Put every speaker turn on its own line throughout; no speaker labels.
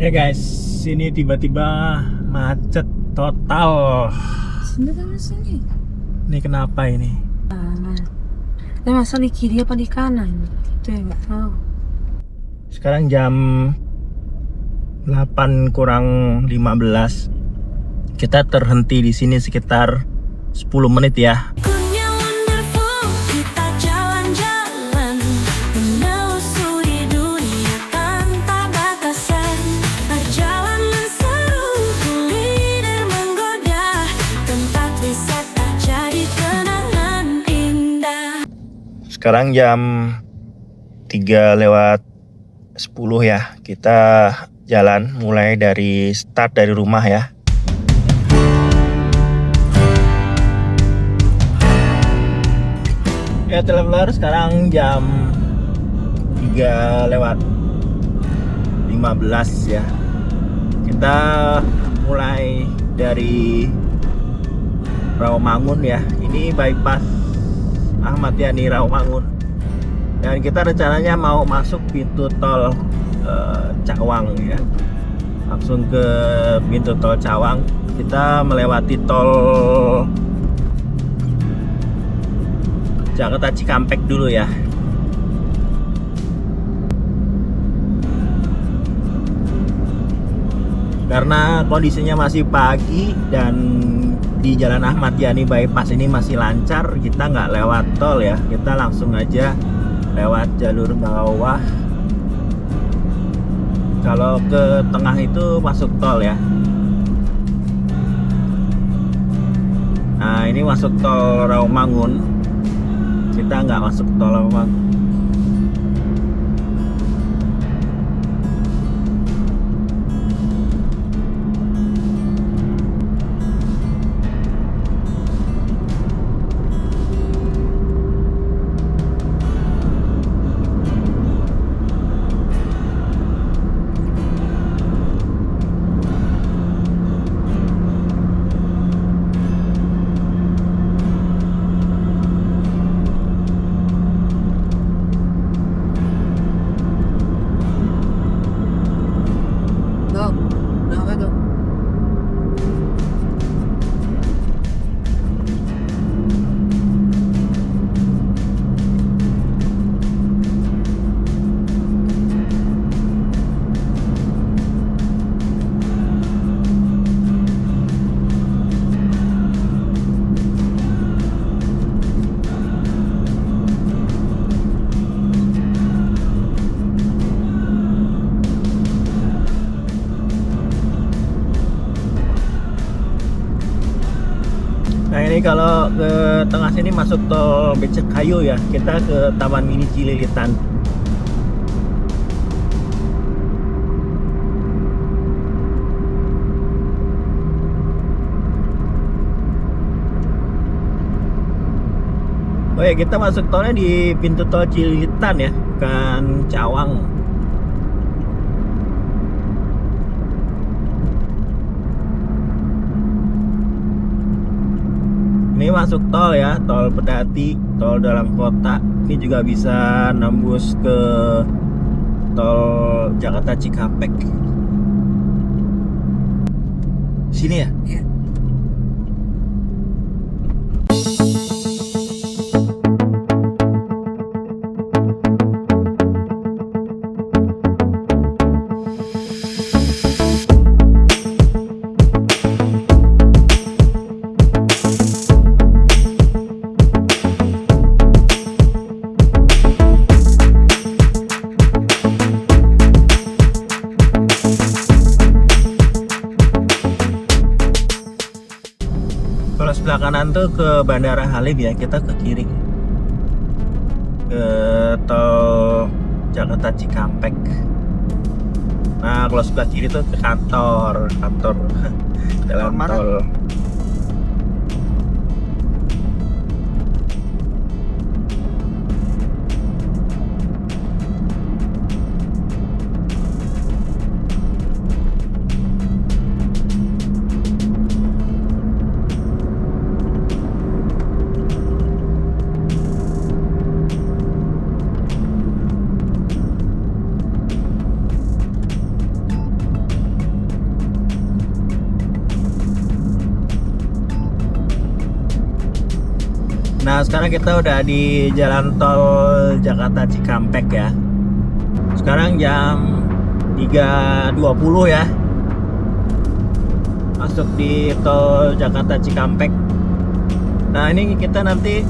Ya guys, sini tiba-tiba macet total.
Sini kan sini.
Ini kenapa ini?
Masa di kiri apa di kanan? Itu yang nggak tahu.
Sekarang jam 8 kurang 15. Kita terhenti di sini sekitar 10 menit ya. Sekarang jam 3 lewat 10 ya. Kita jalan mulai dari start dari rumah ya. Ya traveler, sekarang jam 3 lewat 15 ya. Kita mulai dari Rawamangun ya. Ini bypass Ahmad Yani Rawamangun. Dan kita rencananya mau masuk pintu tol Cawang ya. Langsung ke pintu tol Cawang. Kita melewati tol Jakarta Cikampek dulu ya. Karena kondisinya masih pagi dan di Jalan Ahmad Yani bypass ini masih lancar, kita nggak lewat tol ya, kita langsung aja lewat jalur bawah. Kalau ke tengah itu masuk tol ya. Nah ini masuk tol Rawamangun, kita nggak masuk tol Rawamangun. Nah ini kalau ke tengah sini masuk tol Becakayu ya, kita ke Taman Mini Cililitan. Oh ya, kita masuk tolnya di pintu tol Cililitan ya, bukan Cawang. Ini masuk tol ya, tol Pedati, tol dalam kota. Ini juga bisa nembus ke tol Jakarta Cikampek. Sini ya?
Iya.
Kalau sebelah kanan tuh ke Bandara Halim ya, kita ke kiri ke tol Jakarta Cikampek. Nah kalau sebelah kiri tuh ke kantor dalam tol. Nah, sekarang kita udah di jalan tol Jakarta Cikampek ya. Sekarang jam 3.20 ya. Masuk di tol Jakarta Cikampek. Nah, ini kita nanti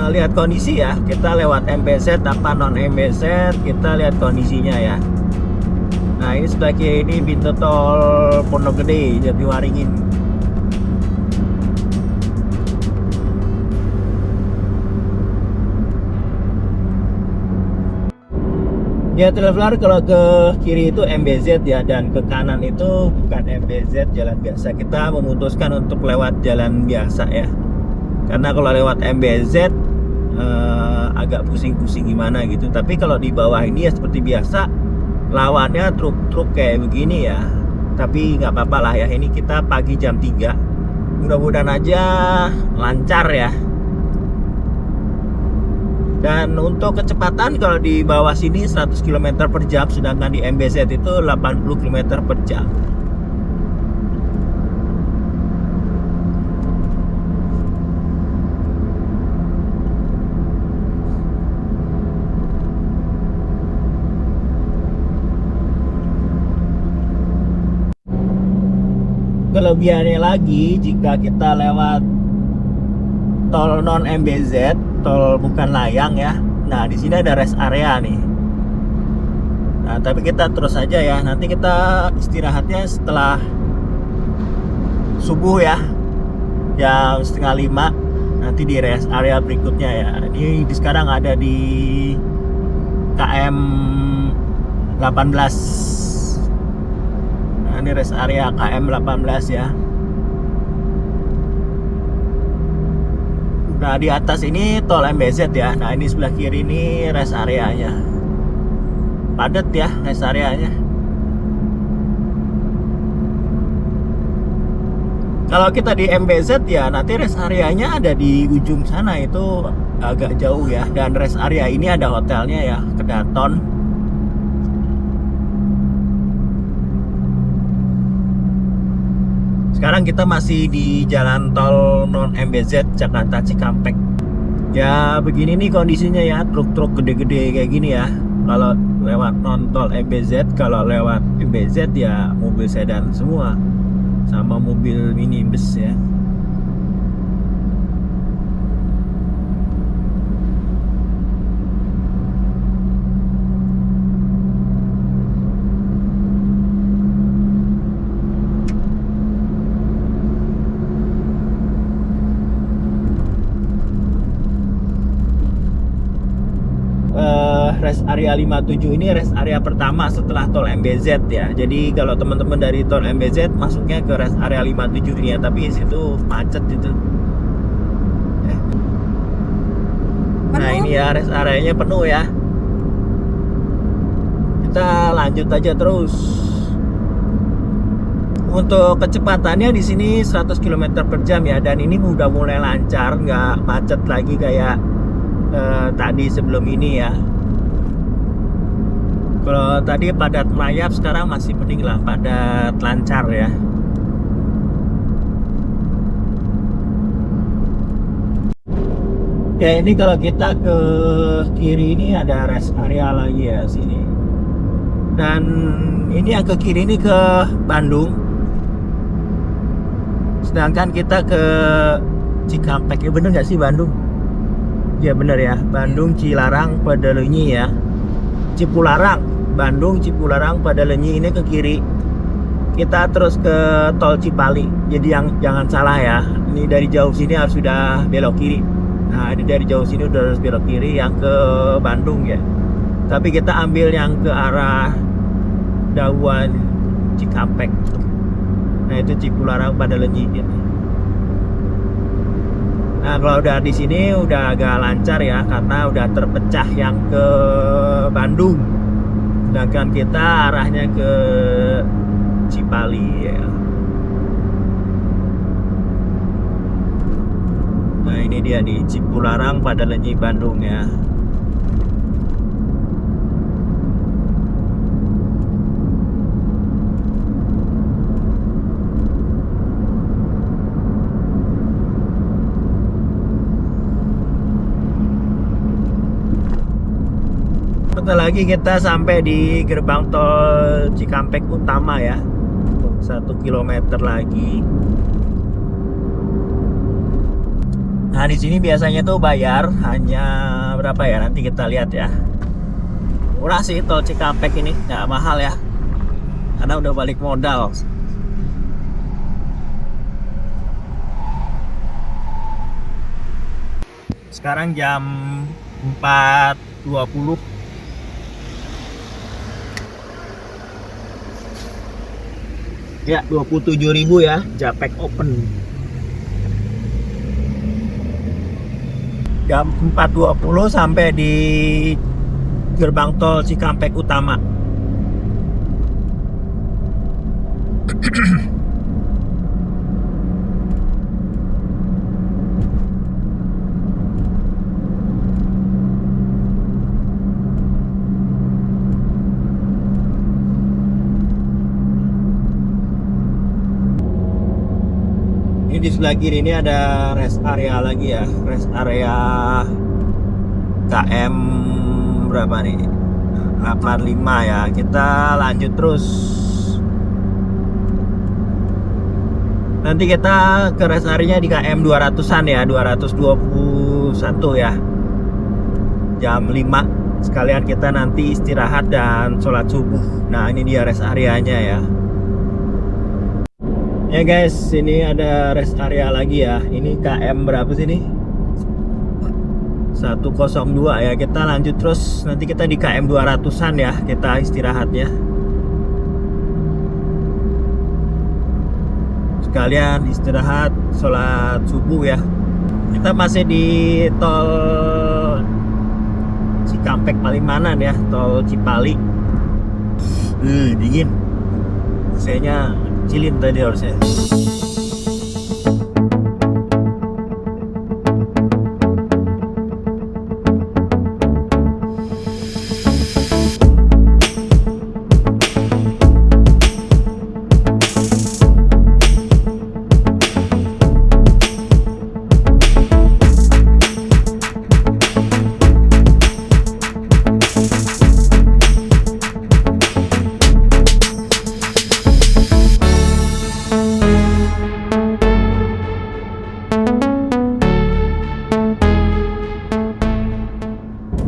lihat kondisi ya. Kita lewat MBZ apa non MBZ, kita lihat kondisinya ya. Nah, ini sebelah kiri ini pintu tol Pondok Gede, Jatiwaringin. Ya, traveler, kalau ke kiri itu MBZ ya, dan ke kanan itu bukan MBZ, jalan biasa. Kita memutuskan untuk lewat jalan biasa ya. Karena kalau lewat MBZ agak pusing-pusing gimana gitu. Tapi kalau di bawah ini ya seperti biasa, lawannya truk-truk kayak begini ya. Tapi nggak apa-apa lah ya, ini kita pagi jam 3. Mudah-mudahan aja lancar ya. Dan untuk kecepatan kalau di bawah sini 100 km per jam, sedangkan di MBZ itu 80 km per jam. Kelebihannya lagi, jika kita lewat tol non MBZ, tol bukan layang ya. Nah, di sini ada rest area nih. Nah, tapi kita terus aja ya. Nanti kita istirahatnya setelah subuh ya, jam 4:30. Nanti di rest area berikutnya ya. Ini sekarang ada di KM 18. Nah, ini rest area KM 18 ya. Nah, di atas ini tol MBZ ya. Nah, ini sebelah kiri ini rest areanya. Padat ya rest areanya. Kalau kita di MBZ ya, nanti rest areanya ada di ujung sana, itu agak jauh ya. Dan rest area ini ada hotelnya ya, Kedaton. Sekarang kita masih di jalan tol non MBZ Jakarta Cikampek. Ya begini nih kondisinya ya, truk-truk gede-gede kayak gini ya. Kalau lewat non tol MBZ, kalau lewat MBZ ya mobil sedan semua, sama mobil minibus ya. Rest area 57 ini rest area pertama setelah tol MBZ ya. Jadi kalau teman-teman dari tol MBZ masuknya ke rest area 57 ini ya, tapi situ macet itu. Nah, ini ya rest areanya penuh ya. Kita lanjut aja terus. Untuk kecepatannya di sini 100 km per jam ya, dan ini udah mulai lancar, nggak macet lagi kayak tadi sebelum ini ya. Kalau tadi padat merayap, sekarang masih mending lah, padat lancar ya. Ya, ini kalau kita ke kiri ini ada rest area lagi ya sini. Dan ini yang ke kiri ini ke Bandung. Sedangkan kita ke Cikampek, ya bener nggak sih Bandung? Ya bener ya, Bandung Cilarang Padalenyi ya. Cipularang. Bandung, Cipularang, Padalenyi ini ke kiri. Kita terus ke tol Cipali. Jadi jangan salah ya. Ini dari jauh sini harus sudah belok kiri. Nah, ini dari jauh sini udah harus belok kiri yang ke Bandung ya. Tapi kita ambil yang ke arah Dawan Cikampek. Nah, itu Cipularang Padalenyi ya. Nah, kalau udah di sini udah agak lancar ya, karena udah terpecah yang ke Bandung. Sedangkan kita arahnya ke Cipali ya. Nah, ini dia di Cipularang Padalenyi Bandung ya. Sebentar lagi kita sampai di gerbang tol Cikampek Utama ya. 1 kilometer lagi. Nah di sini biasanya tuh bayar hanya berapa ya? Nanti kita lihat ya. Murah sih tol Cikampek ini, nggak mahal ya. Karena udah balik modal. Sekarang jam 4.20. Ya, 27.000 ya, Japek Open. Jam 4.20 sampai di gerbang tol Cikampek Utama. Ini di sebelah kiri ini ada rest area lagi ya, rest area KM berapa nih? 85 ya. Kita lanjut terus. Nanti kita ke rest area di KM 200-an ya, 221 ya. Jam 5 sekalian kita nanti istirahat dan sholat subuh. Nah, ini dia rest areanya ya. Ya guys, ini ada rest area lagi ya. Ini KM berapa sih ini? 102 ya. Kita lanjut terus. Nanti kita di KM 200-an ya. Kita istirahatnya. Sekalian istirahat, sholat subuh ya. Kita masih di tol Cikampek Palimanan ya. Tol Cipali. Dingin. Saya cilin tadi harusnya.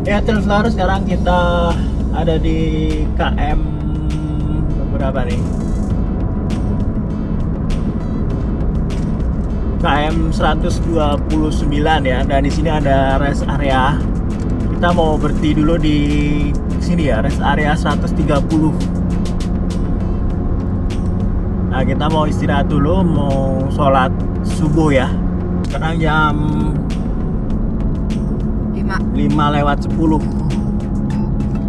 Ya terus sekarang kita ada di KM berapa nih? KM 129 ya. Dan di sini ada rest area. Kita mau berhenti dulu di sini ya, rest area 130. Nah, kita mau istirahat dulu, mau sholat subuh ya. Sekarang jam 5:10.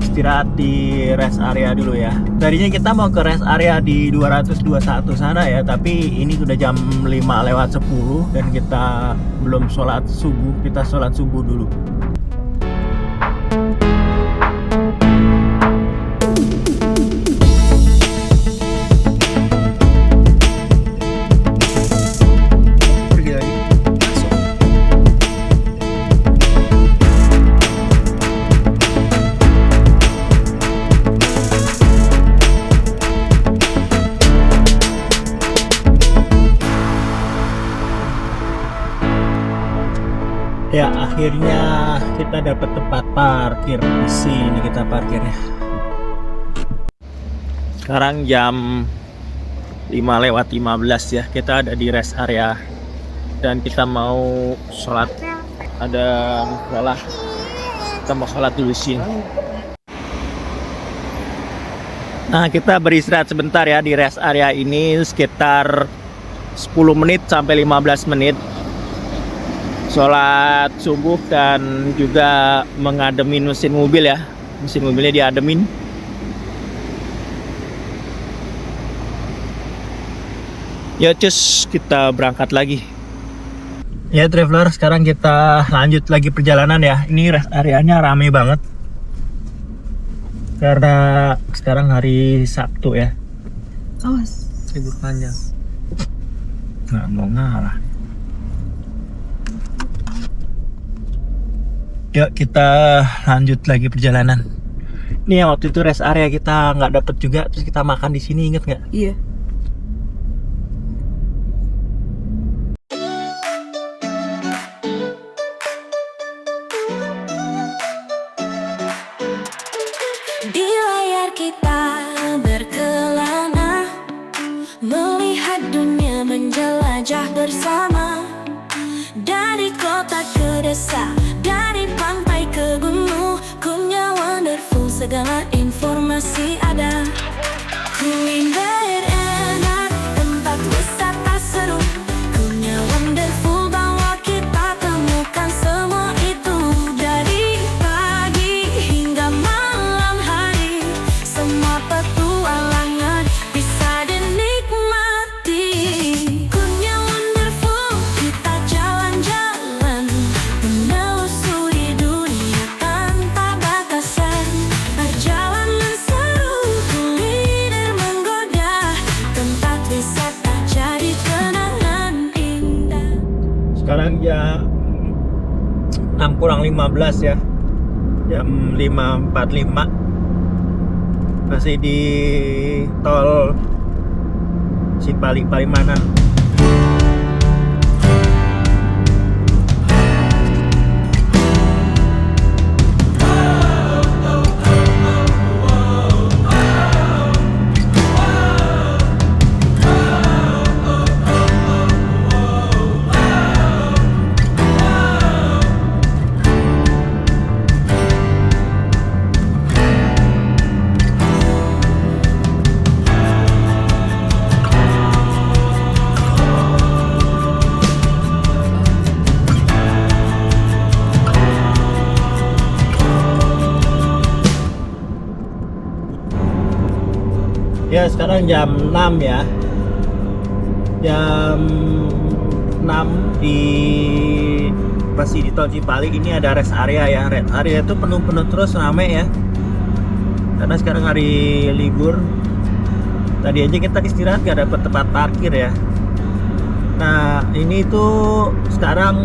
Istirahat di rest area dulu ya. Tadinya kita mau ke rest area di 221 sana ya, tapi ini udah jam 5:10 dan kita belum sholat subuh. Kita sholat subuh dulu. Ya akhirnya kita dapat tempat parkir. Di sini kita parkirnya. Sekarang jam 5:15 ya. Kita ada di rest area dan kita mau sholat. Ada salah. Kita mau sholat dulu sini. Nah, kita beristirahat sebentar ya di rest area ini sekitar 10 menit sampai 15 menit. Sholat subuh dan juga mengademin mesin mobil ya. Mesin mobilnya diademin. Ya cus, kita berangkat lagi. Ya traveler, sekarang kita lanjut lagi perjalanan ya. Ini rest areanya rame banget. Karena sekarang hari Sabtu ya.
Awas.
Libur panjang. Nggak mau ngalah. Yuk kita lanjut lagi perjalanan. Nih ya, waktu itu rest area kita nggak dapet juga, terus kita makan di sini, inget nggak?
Iya.
Di layar kita berkelana, melihat dunia menjelajah bersama. Dari kota ke desa, dari pantai ke gunung, Kunyah Wonderful, segala informasi ada. Kuliner enak, tempat wisata seru, Kunyah Wonderful bawa kita temukan semua itu. Dari pagi hingga malam hari, semua petualangan bisa dinikmati. Kunyah Wonderful, kita jalan-jalan, menelusuri dunia tanpa batasan. Perjalanan seru, kuliner menggoda, tempat wisata jadi kenangan indah.
Sekarang jam 6 kurang 15 ya, jam 5.45, masih di tol Cipali Palimanan. Ya, sekarang jam 6 ya. Jam 6 di masih di tol Cipali. Ini ada rest area ya. Rest area itu penuh-penuh terus, rame ya. Karena sekarang hari libur. Tadi aja kita istirahat gak dapet tempat parkir ya. Nah, ini tuh sekarang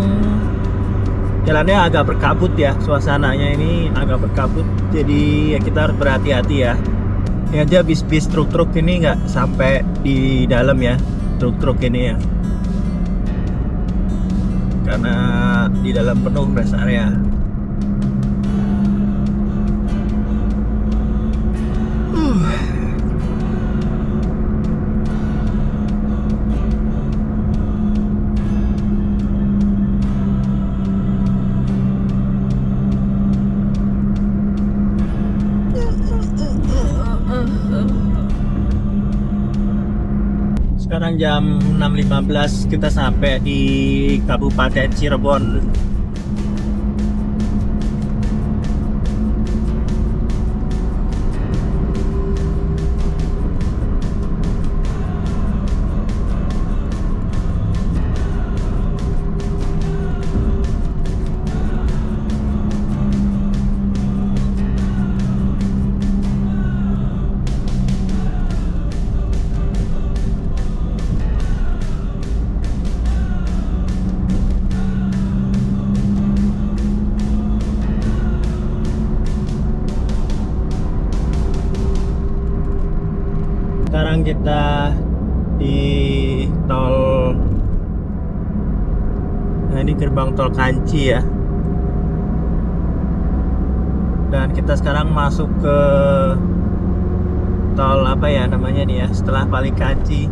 jalannya agak berkabut ya. Suasananya ini agak berkabut. Jadi ya kita harus berhati-hati ya. Ini aja bis-bis truk-truk ini nggak sampai di dalam ya, truk-truk ini ya, karena di dalam penuh rest area. Sekarang jam 6.15, kita sampai di Kabupaten Cirebon. Sekarang kita di tol, nah ini gerbang tol Kanci ya, dan kita sekarang masuk ke tol apa ya namanya nih ya, setelah Pali Kanci.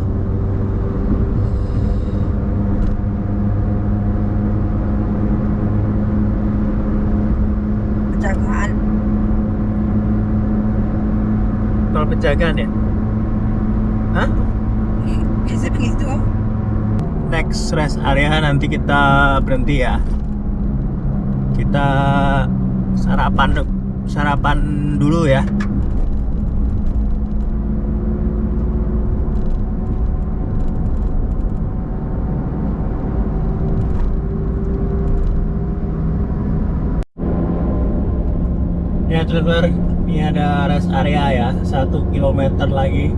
Penjagaan.
Tol Pejagaan ya. Hah?
Biasa begitu.
Next rest area nanti kita berhenti ya. Kita sarapan dulu ya. Ya teman-teman, ini ada rest area ya, 1 kilometer lagi.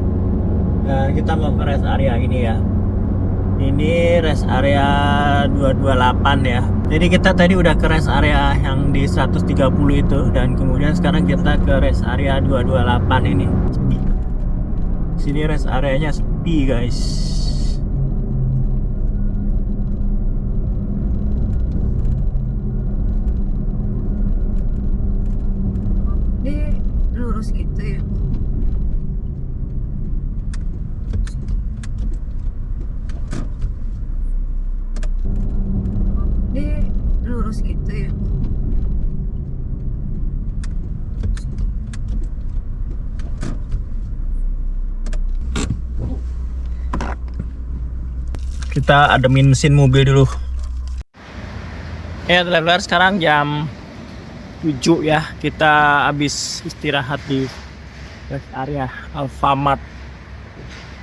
Dan kita mau ke rest area ini ya. Ini rest area 228 ya. Jadi kita tadi udah ke rest area yang di 130 itu, dan kemudian sekarang kita ke rest area 228 ini. Sepi. Sini rest areanya sepi, guys.
Dia lurus gitu ya. Dia lurus gitu ya.
Kita ademin mesin mobil dulu. Ya, teman-teman, sekarang jam 7 ya. Kita habis istirahat di rest area Alfamart.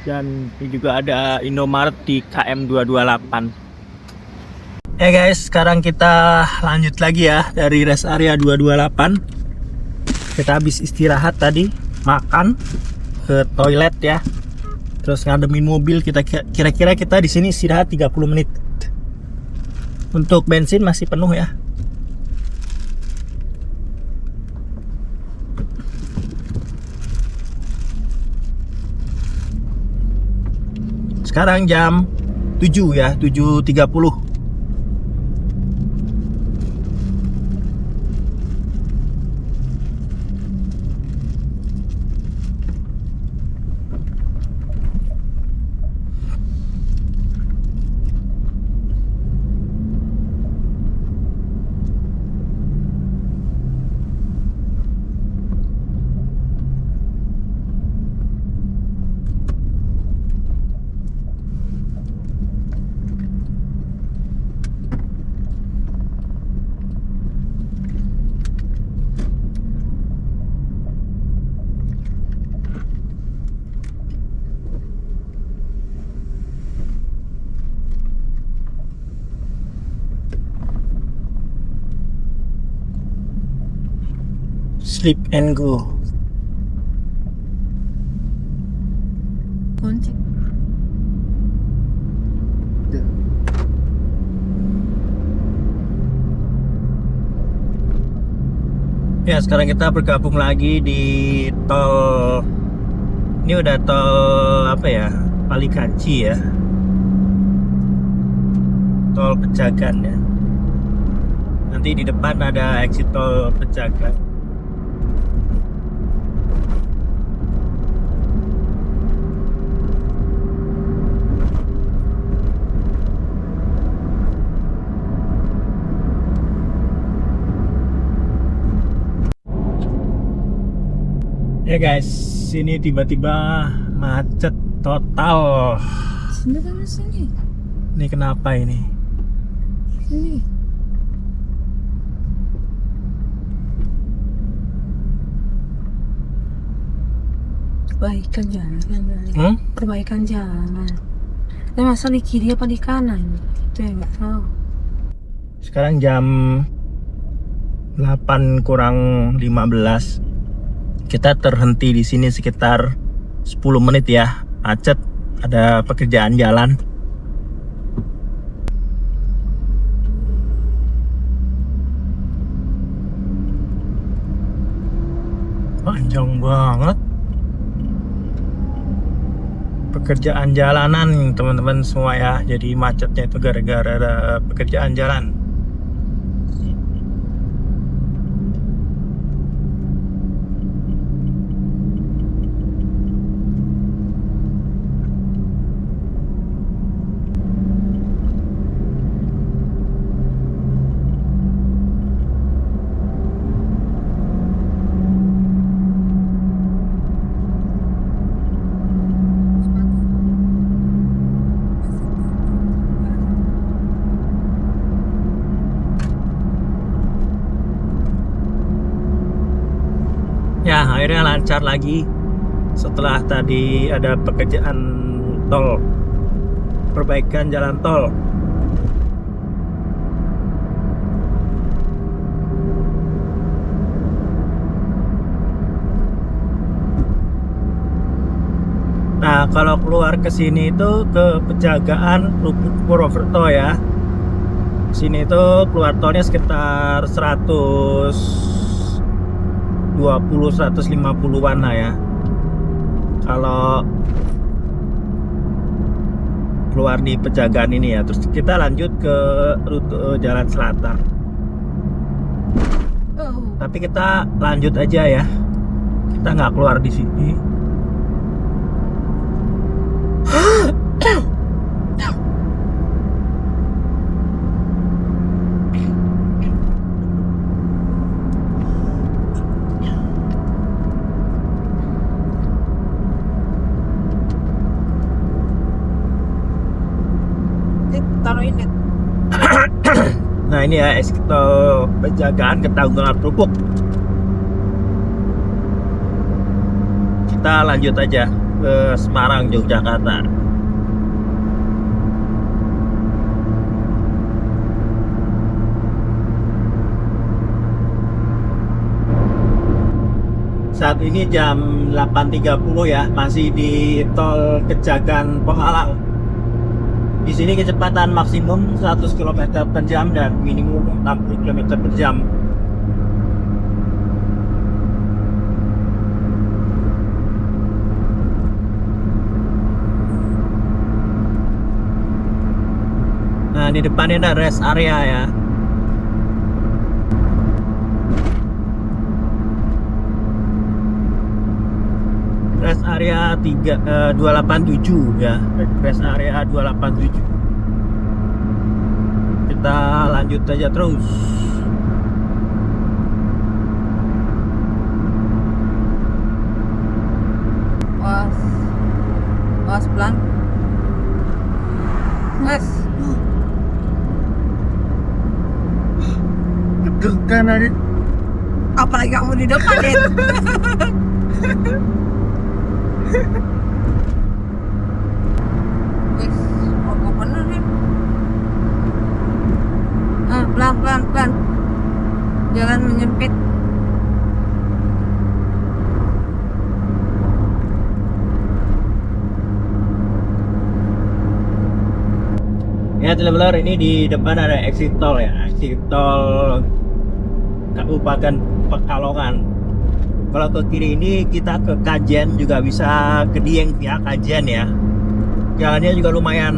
Dan ini juga ada Indomaret di KM 228. Ya guys, sekarang kita lanjut lagi ya dari rest area 228. Kita habis istirahat tadi, makan, ke toilet ya. Terus ngademin mobil, kita kira-kira kita di sini istirahat 30 menit. Untuk bensin masih penuh ya. Sekarang jam 7 ya, 7.30. Sleep and go.
Kunci.
Ya, sekarang kita bergabung lagi di tol. Ini udah tol apa ya? Palikanci ya. Tol Pejagan ya. Nanti di depan ada exit tol Pejagan. Ya guys, sini tiba-tiba macet total.
Sini kan sini.
Ini kenapa ini?
Sini. Perbaikan jalan. Perbaikan jalan. Dan masa di kiri apa di kanan? Itu yang nggak tahu.
Sekarang jam 8 kurang 15. Kita terhenti di sini sekitar 10 menit ya. Macet, ada pekerjaan jalan. Panjang banget. Pekerjaan jalanan teman-teman semua ya. Jadi macetnya itu gara-gara ada pekerjaan jalan. Ya, akhirnya lancar lagi setelah tadi ada pekerjaan tol, perbaikan jalan tol. Nah, kalau keluar ke sini itu ke Pejagaan Lubuk Purwokerto ya. Sini itu keluar tolnya sekitar 150-150-an lah ya. Kalau keluar di Pejagaan ini ya, terus kita lanjut ke rute jalan selatan. Tapi kita lanjut aja ya, kita nggak keluar di sini.
Taruhin deh.
Nah ini ya exit tol Pejagaan ke Tanggungan Kerupuk. Kita lanjut aja ke Semarang, Yogyakarta. Saat ini jam 8.30 ya, masih di tol Kejagan Pemalang. Di sini kecepatan maksimum 100 km per jam dan minimum 60 km per jam. Nah, di depannya ada rest area ya. Rest area 287 ya. Rest area 287. Kita lanjut aja terus.
Was pelan. Mas.
Deg-degan aja.
Apalagi kamu di depan deh. Wis, kok bener nih. Pelan. Jangan menyempit.
Ya teman-teman, ini di depan ada exit tol ya, exit tol Kabupaten Pekalongan. Kalau ke kiri ini kita ke Kajen, juga bisa ke Dieng via Kajen ya. Jalannya juga lumayan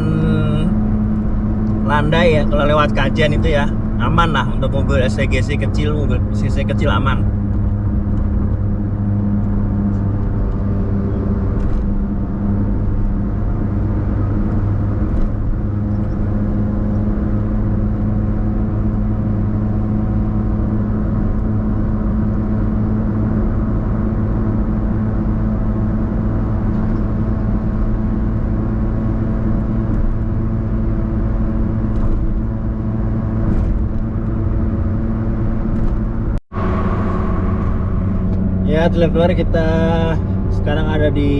landai ya, kalau lewat Kajen itu ya aman lah untuk mobil STGC kecil, mobil CC kecil aman. Ya teman-teman, kita sekarang ada di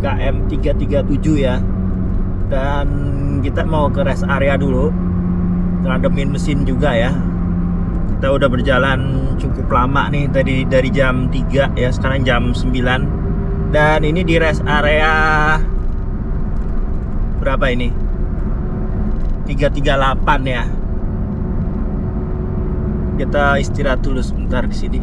KM 337 ya. Dan kita mau ke rest area dulu, ngademin mesin juga ya. Kita udah berjalan cukup lama nih, tadi dari jam 3 ya, sekarang jam 9. Dan ini di rest area berapa ini? 338 ya. Kita istirahat dulu sebentar di sini.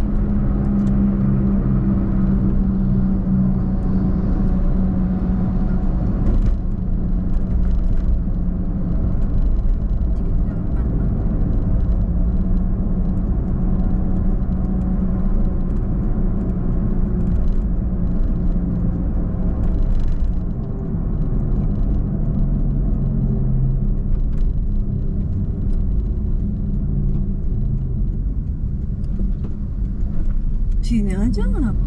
Sini aja kenapa?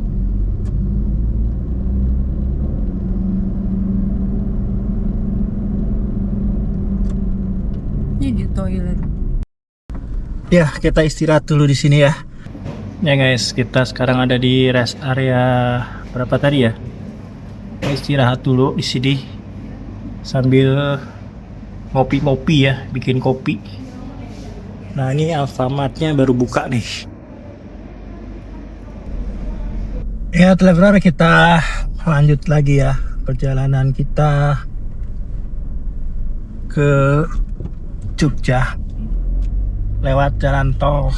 Ini di toilet.
Ya, kita istirahat dulu di sini ya. Ya guys, kita sekarang ada di rest area berapa tadi ya? Kita istirahat dulu di sini sambil ngopi-ngopi ya, bikin kopi. Nah, ini Alfamart-nya baru buka nih. Ya teman-teman, kita lanjut lagi ya perjalanan kita ke Jogja. lewat jalan tol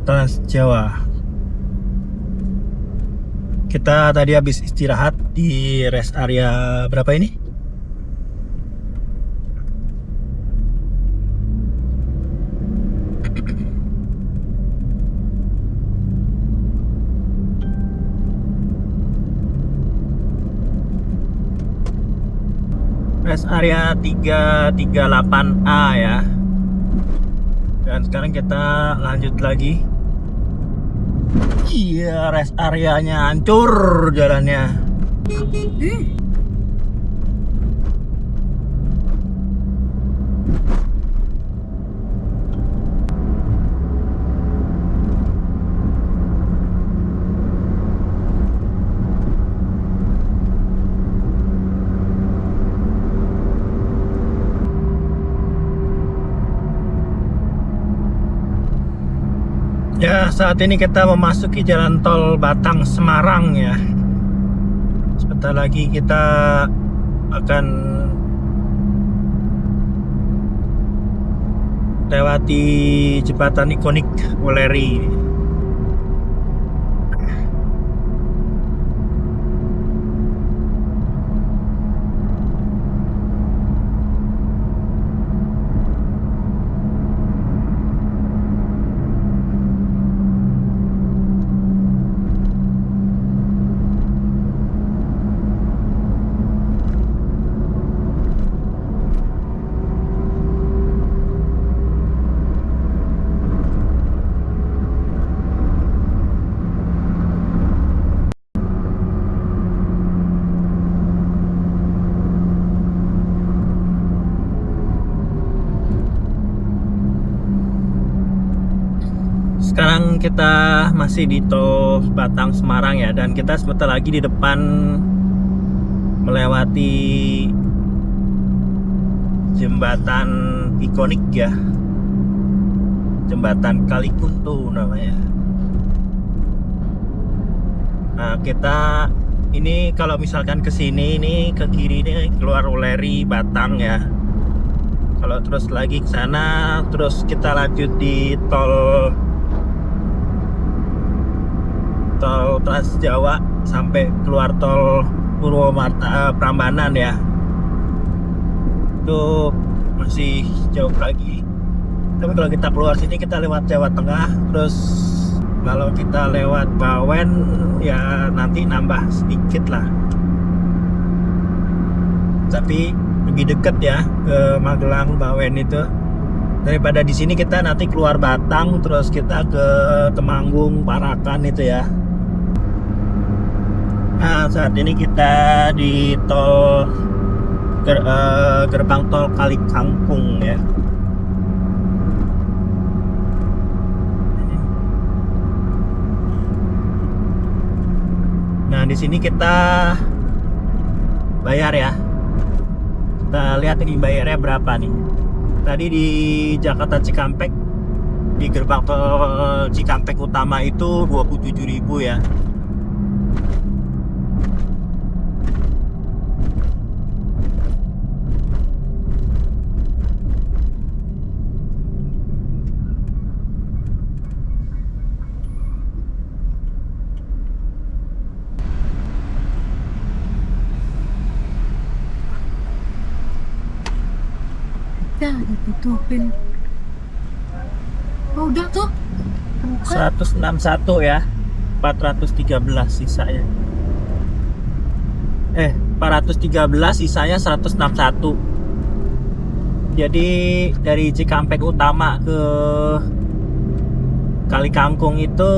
Trans Jawa. Kita tadi habis istirahat di rest area berapa ini? Rest area 338A ya. Dan sekarang kita lanjut lagi. Iya, rest areanya hancur jalannya. Ya, saat ini kita memasuki jalan tol Batang Semarang ya. Sebentar lagi kita akan lewati jembatan ikonik Wuleri. Sekarang kita masih di tol Batang Semarang ya, dan kita sebentar lagi di depan melewati jembatan ikonik ya, jembatan Kalikuntu namanya. Nah, kita ini kalau misalkan ke sini ini ke kiri ini keluar Wuleri Batang ya. Kalau terus lagi ke sana, terus kita lanjut di tol Trans Jawa sampai keluar tol Purwomarta Prambanan ya. Itu masih jauh lagi. Tapi kalau kita keluar sini kita lewat Jawa Tengah, terus kalau kita lewat Bawen ya nanti nambah sedikit lah. Tapi lebih dekat ya ke Magelang Bawen itu daripada di sini. Kita nanti keluar Batang terus kita ke Temanggung, Parakan itu ya. Nah, saat ini kita di tol gerbang tol Kali Kangkung ya. Nah, di sini kita bayar ya. Kita lihat ini bayarnya berapa nih. Tadi di Jakarta Cikampek di gerbang tol Cikampek utama itu 27.000 ya.
Ya, ditutupin. Oh, udah tuh. Buka.
161 ya. 413 sisanya. 413 sisanya 161. Jadi dari Cikampek utama ke Kali Kangkung itu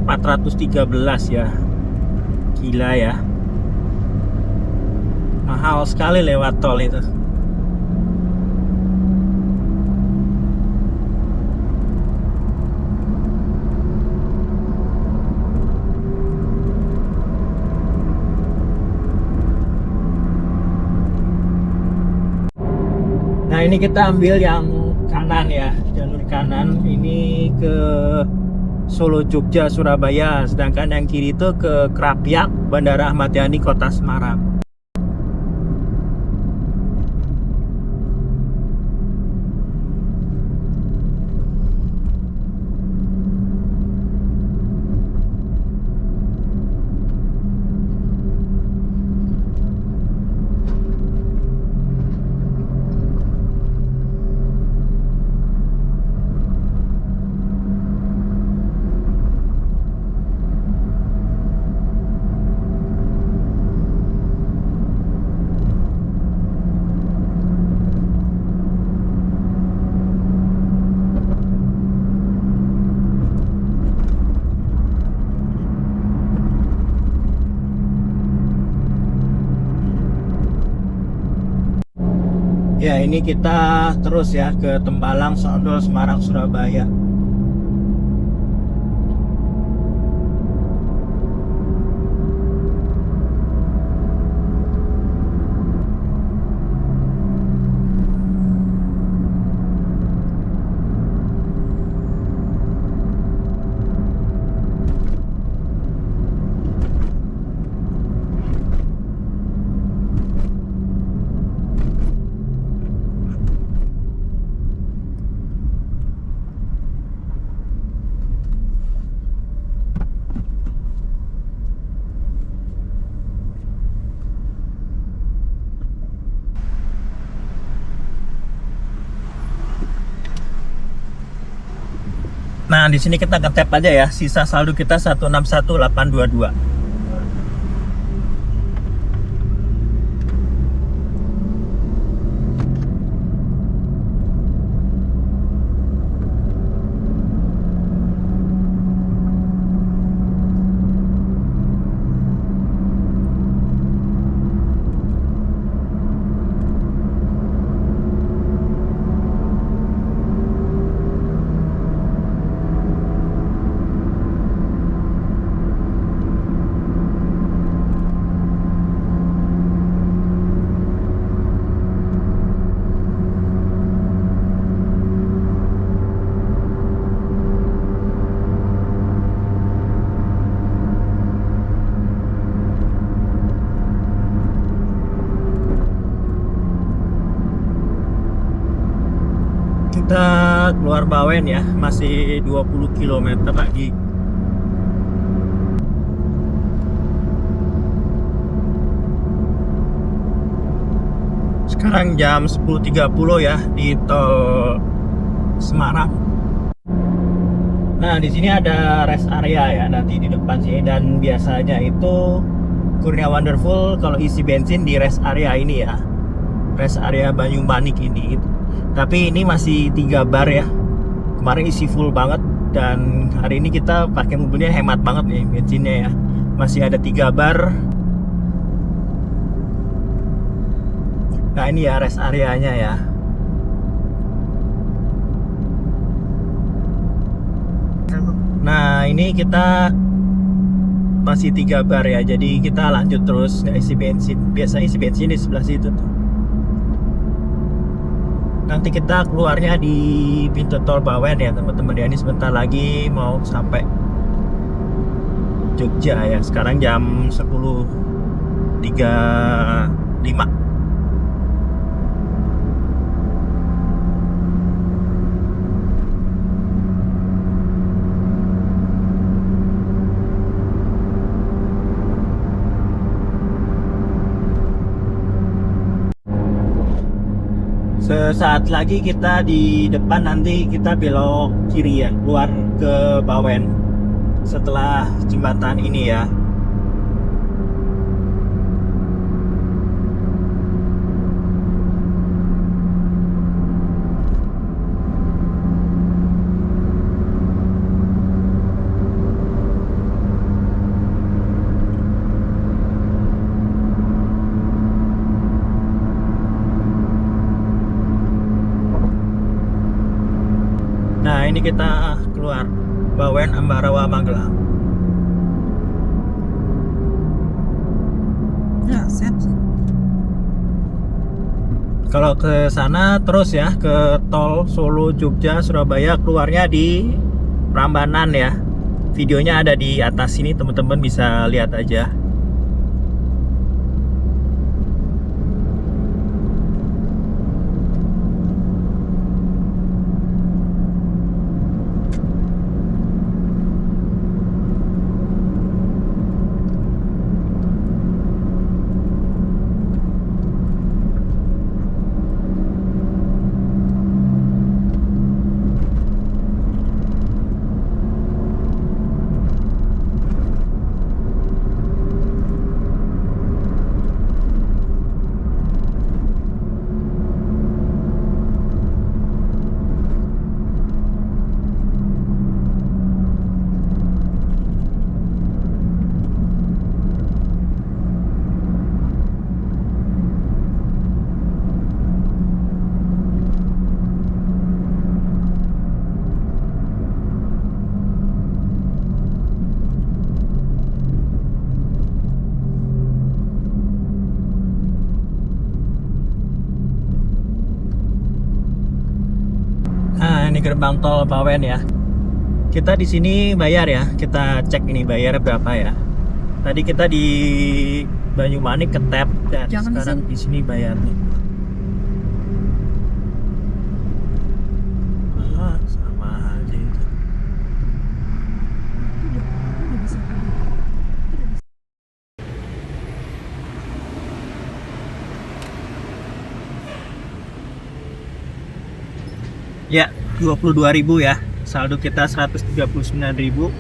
413 ya. Gila ya. Mahal sekali lewat tol itu. Nah, ini kita ambil yang kanan ya, jalur kanan ini ke Solo, Jogja, Surabaya, sedangkan yang kiri itu ke Krapyak, Bandara Ahmad Yani, Kota Semarang. Ya, ini kita terus ya ke Tembalang, Sondol, Semarang, Surabaya. Nah, di sini kita nge-tap aja ya. Sisa saldo kita 161.822. Kita keluar Bawen ya, masih 20 km lagi. Sekarang jam 10.30 ya di tol Semarang. Nah, di sini ada rest area ya nanti di depan sini, dan biasanya itu Kurnia Wonderful kalau isi bensin di rest area ini ya. Rest area Banyumanik ini. Tapi ini masih 3 bar ya. Kemarin isi full banget, dan hari ini kita pakai mobilnya hemat banget nih bensinnya ya. Masih ada 3 bar. Nah, ini ya rest areanya ya. Nah, ini kita masih 3 bar ya. Jadi kita lanjut terus nggak isi bensin. Biasa isi bensin di sebelah situ tuh. Nanti kita keluarnya di pintu tol Bawen ya teman-teman ya. Ini sebentar lagi mau sampai Jogja ya. Sekarang jam 10.35. Sesaat lagi kita di depan, nanti kita belok kiri ya, keluar ke Bawen setelah jembatan ini ya. Nah, ini kita keluar Bawen, Ambarawa, Magelang.
Ya, set.
Kalau ke sana terus ya ke tol Solo, Jogja, Surabaya, keluarnya di Prambanan ya. Videonya ada di atas sini, teman-teman bisa lihat aja. Nah, ini gerbang tol Bawen ya. Kita di sini bayar ya. Kita cek ini bayar berapa ya. Tadi kita di Banyumanik ke tap dan
Jangan
sekarang di sini bayar nih. Ah, sama aja itu. Ya, 22.000 ya. Saldo kita 139.000.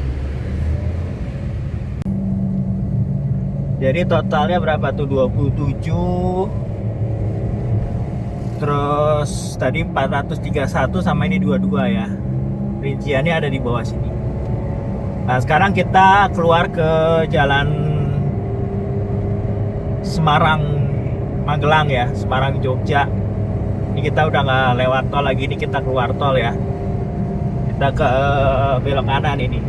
Jadi totalnya berapa tuh? 27. Terus tadi 431 sama ini 22 ya. Rinciannya ada di bawah sini. Nah, sekarang kita keluar ke jalan Semarang Magelang ya, Semarang Jogja. Ini kita udah nggak lewat tol lagi, ini kita keluar tol ya. Kita ke belok kanan ini.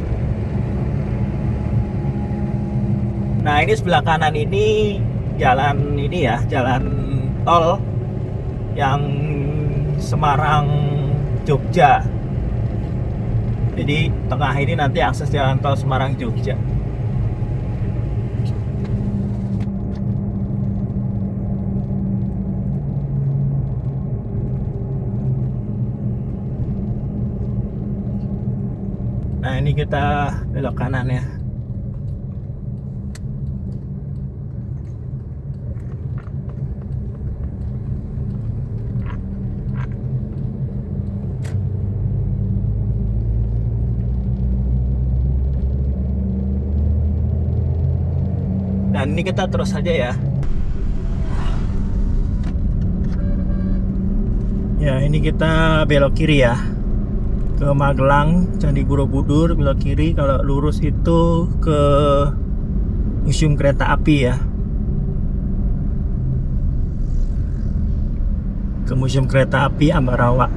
Nah, ini sebelah kanan ini jalan ini ya, jalan tol yang Semarang Jogja. Jadi tengah ini nanti akses jalan tol Semarang Jogja. Nah, ini kita belok kanan ya. Dan ini kita terus saja ya. Ya, ini kita belok kiri ya. Ke Magelang, Candi Borobudur, belok kiri. Kalau lurus itu ke Museum Kereta Api ya. Ke Museum Kereta Api Ambarawa.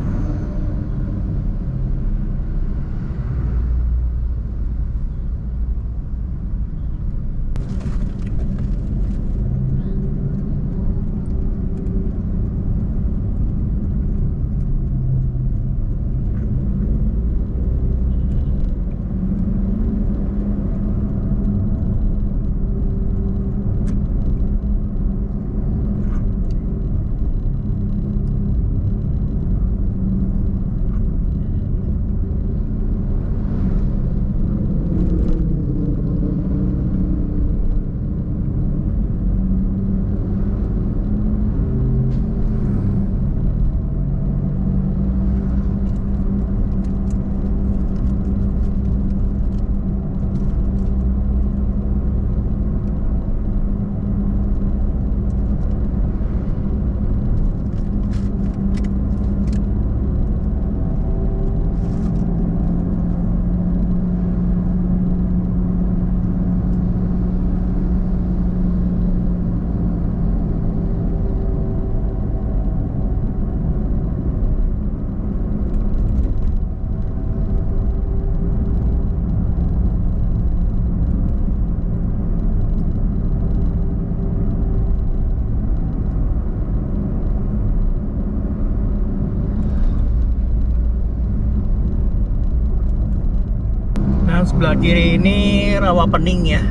Nah, sebelah kiri ini rawa pening ya.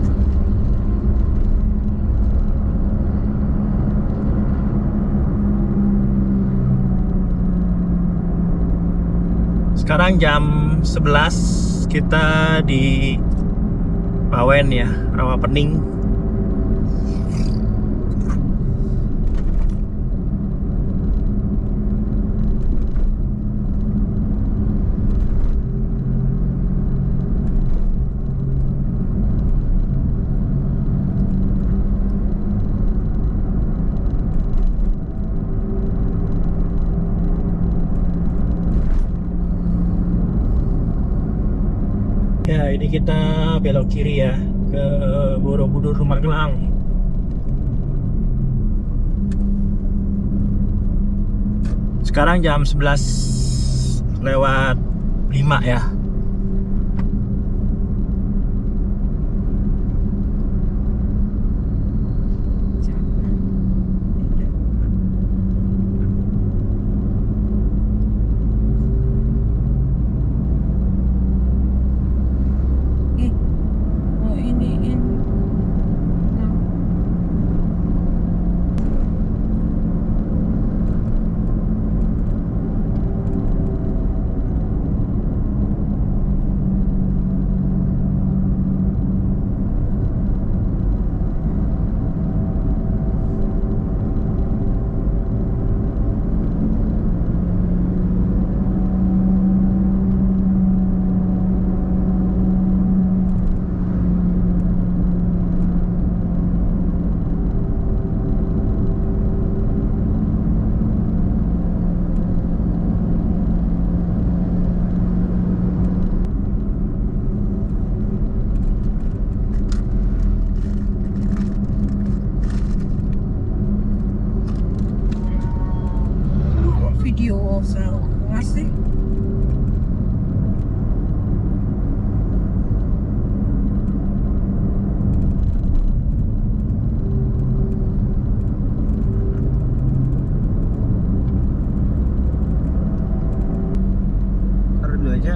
Sekarang jam 11 kita di Bawen ya, rawa pening. Ya, ini kita belok kiri ya ke Borobudur Magelang. Sekarang jam 11:05 ya.
usah ngasih.
Taruh dulu aja.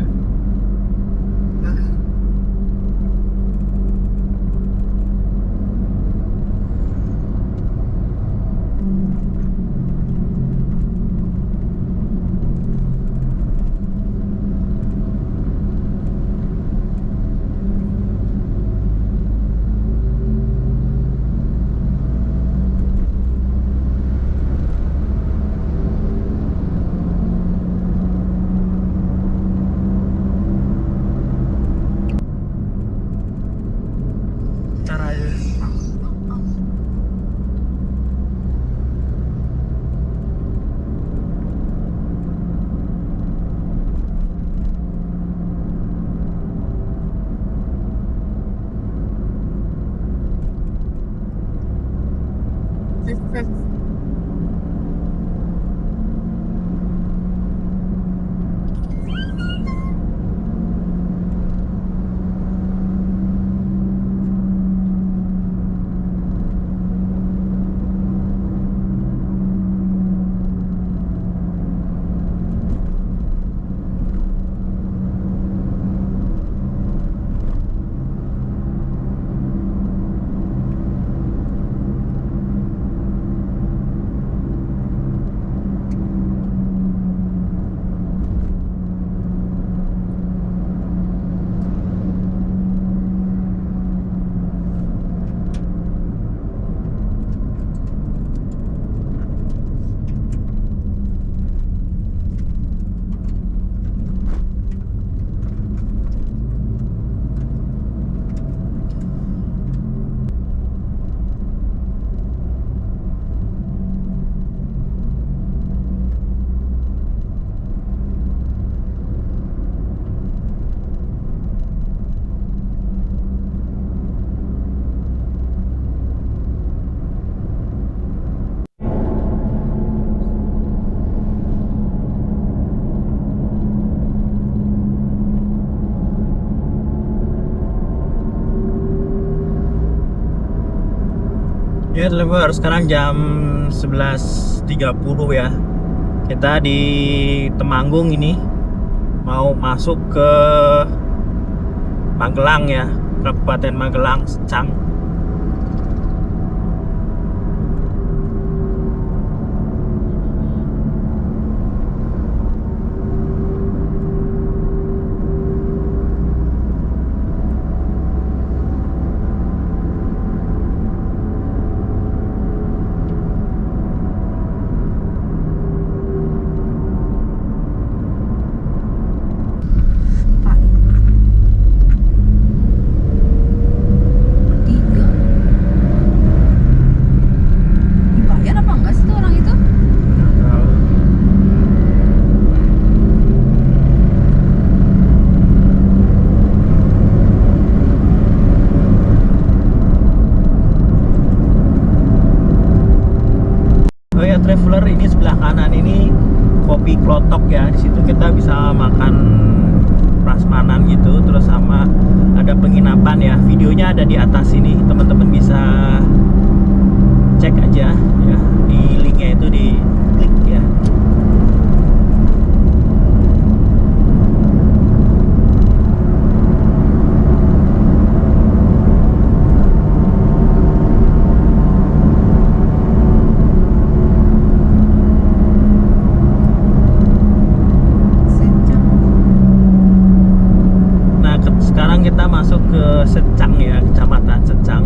Ya teman-teman, sekarang jam 11.30 ya. Kita di Temanggung ini mau masuk ke Magelang ya, Kabupaten Magelang, Secang. Traveler ini sebelah kanan ini kopi klotok ya. Di situ kita bisa makan prasmanan gitu, terus sama ada penginapan ya. Videonya ada di atas ini, teman-teman bisa cek aja ya, di linknya itu di klik ya. Sekarang kita masuk ke Secang ya, Kecamatan Secang.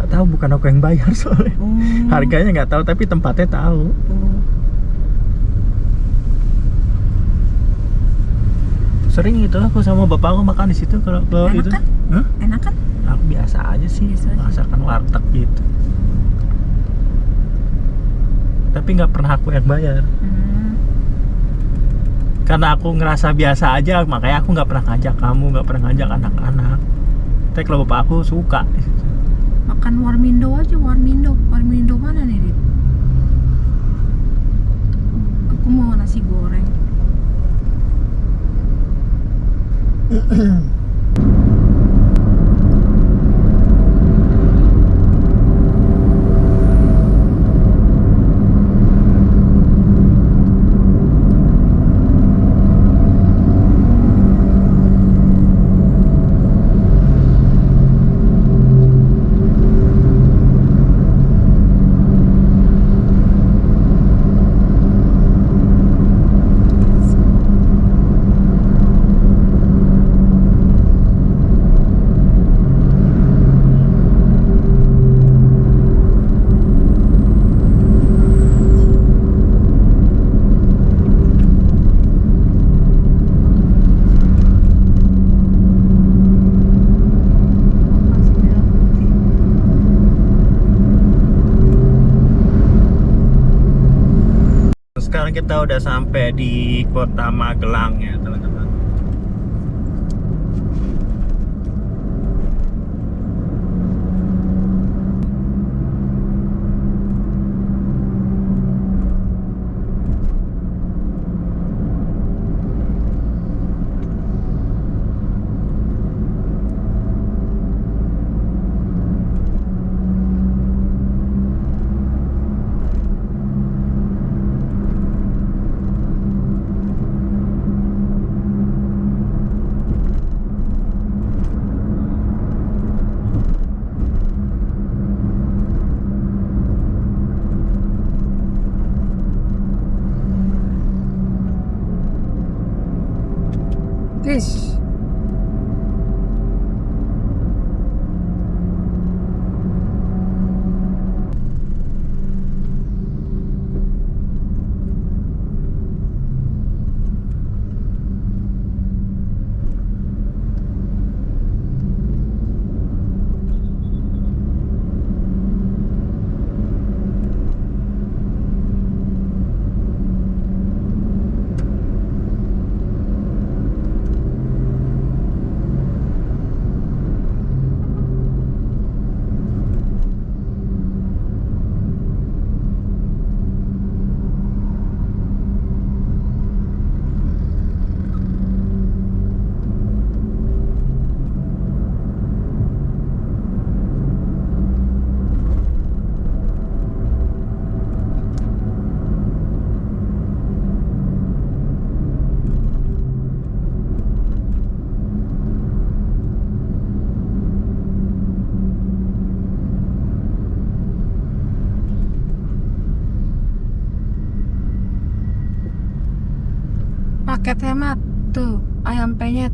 nggak tahu, bukan aku yang bayar soalnya. Harganya nggak tahu, tapi tempatnya tahu. Sering itu aku sama bapak aku makan di situ kalau
Enak
itu.
kan?
Hah?
Enak kan?
Aku biasa aja sih,
Biasa aja.
masakan warteg gitu. Tapi nggak pernah aku yang bayar. Karena aku ngerasa biasa aja, makanya aku nggak pernah ngajak kamu, nggak pernah ngajak anak-anak. Tapi kalau bapak aku suka.
Makan Warmindo aja, Warmindo mana nih, Dit? Aku mau nasi goreng.
Sekarang kita udah sampai di kota Magelang ya teman-teman.
Guys, paket hemat tuh, ayam penyet.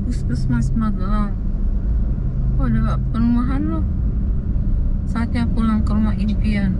Puskesmas Magelang. Oh, ada perumahan loh. Saatnya pulang ke rumah impian.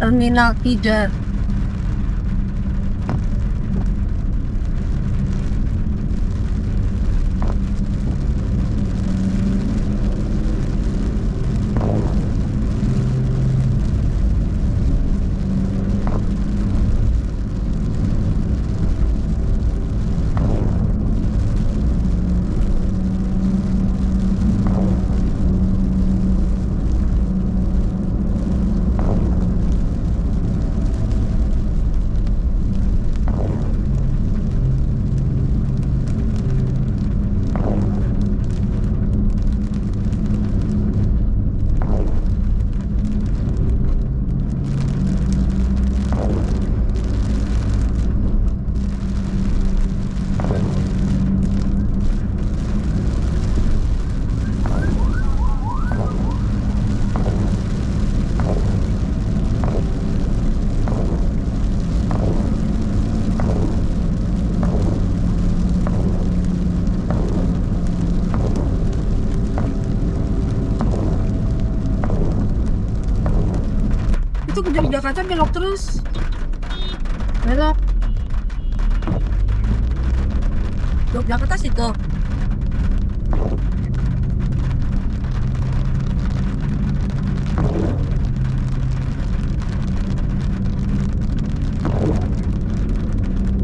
Terminal 3. Itu ke Jakarta belok terus. Belok. Jakarta situ.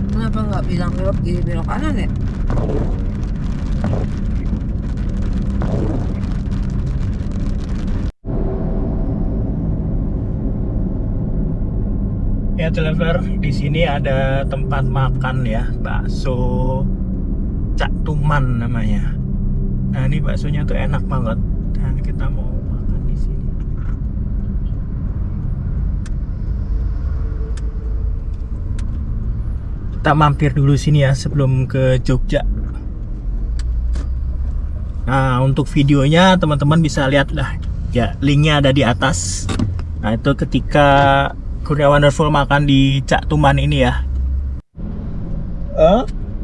Kenapa nggak bilang belok kiri belok kanan ya?
Ya Telever, di sini ada tempat makan ya, bakso Cak Tuman namanya. Nah ini baksonya tuh enak banget dan kita mau makan di sini. Kita mampir dulu sini ya sebelum ke Jogja. Nah untuk videonya teman-teman bisa lihat lah ya, linknya ada di atas. Nah itu ketika Kurnia Wonderful makan di Cak Tuman ini ya.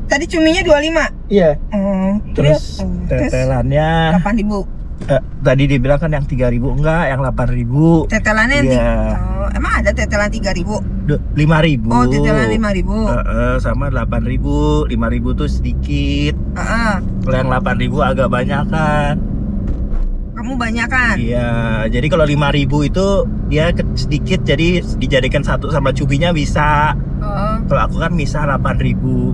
Tadi cuminya 25.
Iya. Terus tetelannya
8.000.
tadi dibilang kan yang 3.000, enggak, yang 8.000.
Tetelannya
Iya.
emang ada tetelan 3.000?
5.000.
Oh, tetelan 5.000.
Sama 8.000. 5.000 tuh sedikit. Kalau yang 8.000 agak banyak kan.
Kamu banyak kan?
Iya, jadi kalau 5.000 itu dia sedikit, jadi dijadikan satu sama cubinya bisa. Kalau aku kan bisa 8.000.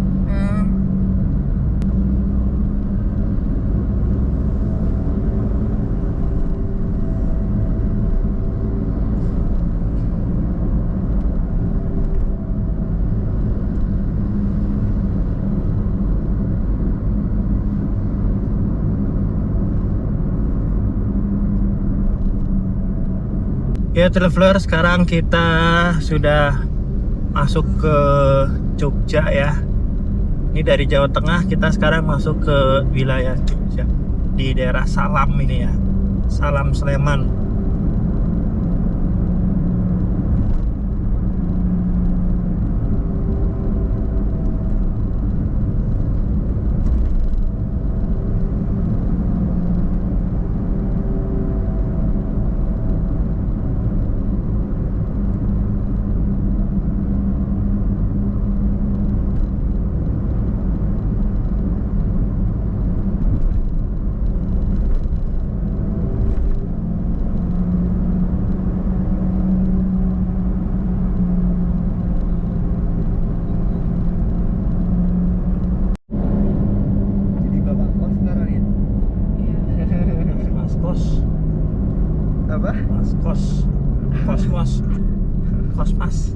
Ya Traveler, sekarang kita sudah masuk ke Jogja ya. Ini dari Jawa Tengah, kita sekarang masuk ke wilayah Jogja, di daerah Salam ini ya, Salam Sleman. Apa? Mas kos. Kosmos. Kosmas.